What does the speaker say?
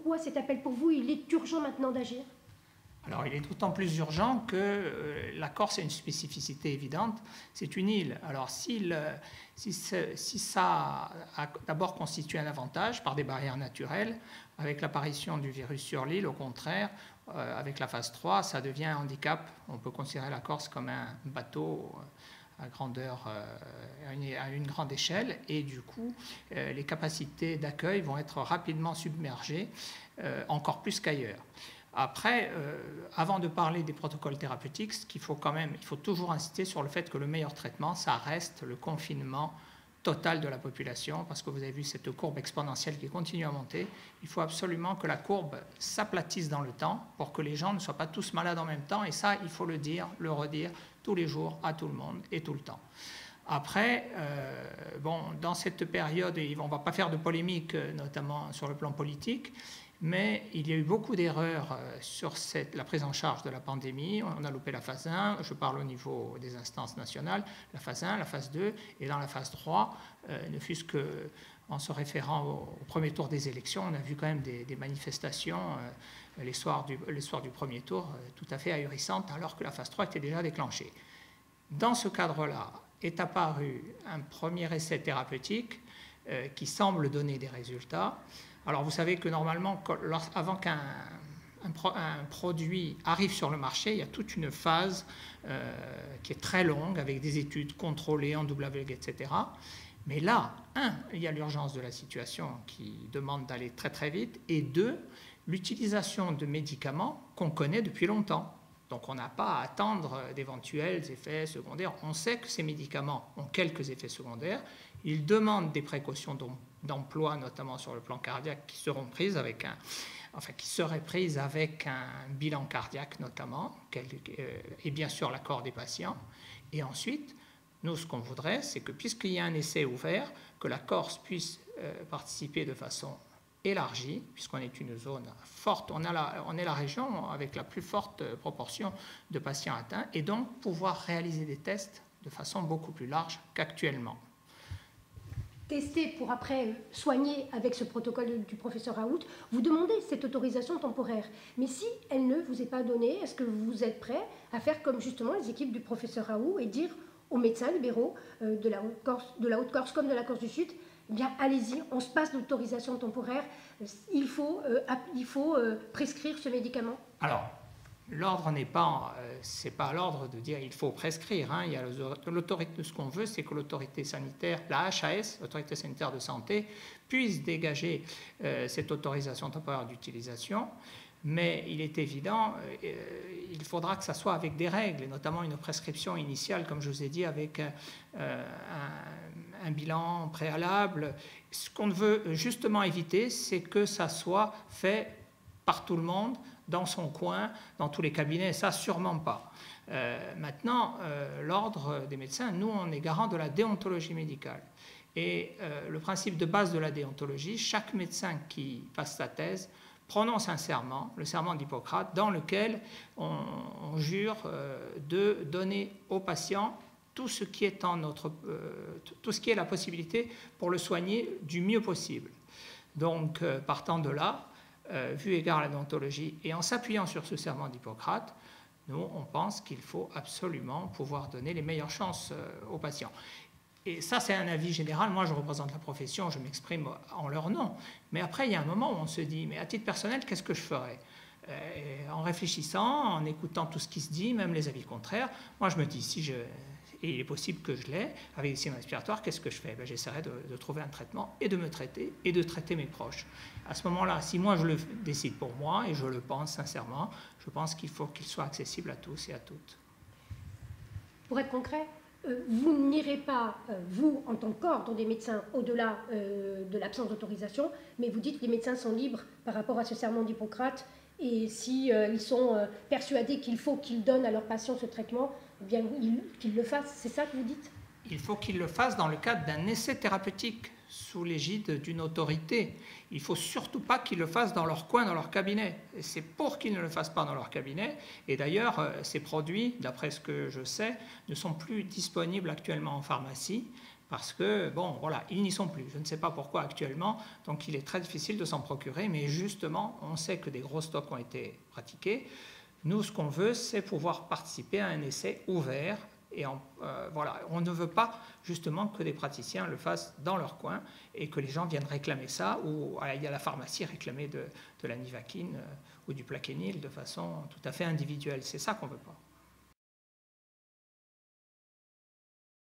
pourquoi cet appel pour vous, il est urgent maintenant d'agir? Alors, il est d'autant plus urgent que la Corse a une spécificité évidente, c'est une île. Alors, si ça a d'abord constitué un avantage par des barrières naturelles, avec l'apparition du virus sur l'île, au contraire, avec la phase 3, ça devient un handicap. On peut considérer la Corse comme un bateau à grandeur, à une grande échelle, et du coup, les capacités d'accueil vont être rapidement submergées, encore plus qu'ailleurs. Après, avant de parler des protocoles thérapeutiques, il faut toujours insister sur le fait que le meilleur traitement, ça reste le confinement total de la population, parce que vous avez vu cette courbe exponentielle qui continue à monter. Il faut absolument que la courbe s'aplatisse dans le temps pour que les gens ne soient pas tous malades en même temps, et ça, il faut le dire, le redire tous les jours à tout le monde et tout le temps. Après, dans cette période, on ne va pas faire de polémique, notamment sur le plan politique, mais il y a eu beaucoup d'erreurs sur la prise en charge de la pandémie. On a loupé la phase 1, je parle au niveau des instances nationales, la phase 1, la phase 2, et dans la phase 3, ne fût-ce qu'en se référant au premier tour des élections, on a vu quand même des manifestations les soirs du premier tour tout à fait ahurissantes, alors que la phase 3 était déjà déclenchée. Dans ce cadre-là, est apparu un premier essai thérapeutique qui semble donner des résultats. Alors vous savez que normalement, avant qu'un produit arrive sur le marché, il y a toute une phase qui est très longue, avec des études contrôlées en double aveugle, etc. Mais là, il y a l'urgence de la situation qui demande d'aller très très vite, et deux, l'utilisation de médicaments qu'on connaît depuis longtemps. Donc on n'a pas à attendre d'éventuels effets secondaires. On sait que ces médicaments ont quelques effets secondaires. Ils demandent des précautions d'emploi, notamment sur le plan cardiaque, qui seraient prises avec un bilan cardiaque notamment, et bien sûr l'accord des patients. Et ensuite, nous, ce qu'on voudrait, c'est que puisqu'il y a un essai ouvert, que la Corse puisse participer de façon élargie, puisqu'on est une zone forte, on est la région avec la plus forte proportion de patients atteints, et donc pouvoir réaliser des tests de façon beaucoup plus large qu'actuellement. Tester pour après soigner avec ce protocole du professeur Raoult, vous demandez cette autorisation temporaire. Mais si elle ne vous est pas donnée, est-ce que vous êtes prêt à faire comme justement les équipes du professeur Raoult et dire aux médecins libéraux de la Haute-Corse comme de la Corse du Sud, eh bien allez-y, on se passe l'autorisation temporaire, il faut prescrire ce médicament? Alors, l'ordre c'est pas l'ordre de dire il faut prescrire. Il y a l'autorité, ce qu'on veut, c'est que l'autorité sanitaire, la HAS, l'autorité sanitaire de santé, puisse dégager cette autorisation temporaire d'utilisation. Mais il est évident, il faudra que ça soit avec des règles, et notamment une prescription initiale, comme je vous ai dit, avec un bilan préalable. Ce qu'on veut justement éviter, c'est que ça soit fait par tout le monde, dans son coin, dans tous les cabinets, ça sûrement pas. Maintenant, l'ordre des médecins, nous, on est garant de la déontologie médicale. Et le principe de base de la déontologie, chaque médecin qui passe sa thèse prononce un serment, le serment d'Hippocrate, dans lequel on jure de donner au patient tout ce qui est tout ce qui est la possibilité pour le soigner du mieux possible. Donc, partant de là, vu égard à la déontologie et en s'appuyant sur ce serment d'Hippocrate, nous, on pense qu'il faut absolument pouvoir donner les meilleures chances aux patients. Et ça, c'est un avis général. Moi, je représente la profession, je m'exprime en leur nom. Mais après, il y a un moment où on se dit, mais à titre personnel, qu'est-ce que je ferais? En réfléchissant, en écoutant tout ce qui se dit, même les avis contraires, moi, je me dis, et il est possible que je l'ai, avec des signes respiratoires, qu'est-ce que je fais? J'essaierai de trouver un traitement et de me traiter et de traiter mes proches. À ce moment-là, si moi je le décide pour moi, et je le pense sincèrement, je pense qu'il faut qu'il soit accessible à tous et à toutes. Pour être concret, vous n'irez pas, vous, en tant qu'ordre des médecins, au-delà de l'absence d'autorisation, mais vous dites que les médecins sont libres par rapport à ce serment d'Hippocrate, et si ils sont persuadés qu'il faut qu'ils donnent à leurs patients ce traitement, eh bien qu'ils le fassent. C'est ça que vous dites? Il faut qu'ils le fassent dans le cadre d'un essai thérapeutique sous l'égide d'une autorité. Il ne faut surtout pas qu'ils le fassent dans leur coin, dans leur cabinet. C'est pour qu'ils ne le fassent pas dans leur cabinet. Et d'ailleurs, ces produits, d'après ce que je sais, ne sont plus disponibles actuellement en pharmacie, parce que, bon, voilà, ils n'y sont plus. Je ne sais pas pourquoi actuellement, donc il est très difficile de s'en procurer, mais justement, on sait que des gros stocks ont été pratiqués. Nous, ce qu'on veut, c'est pouvoir participer à un essai ouvert. Et voilà, on ne veut pas justement que des praticiens le fassent dans leur coin et que les gens viennent réclamer ça ou aller à la pharmacie réclamer de la nivaquine ou du plaquenil de façon tout à fait individuelle. C'est ça qu'on ne veut pas.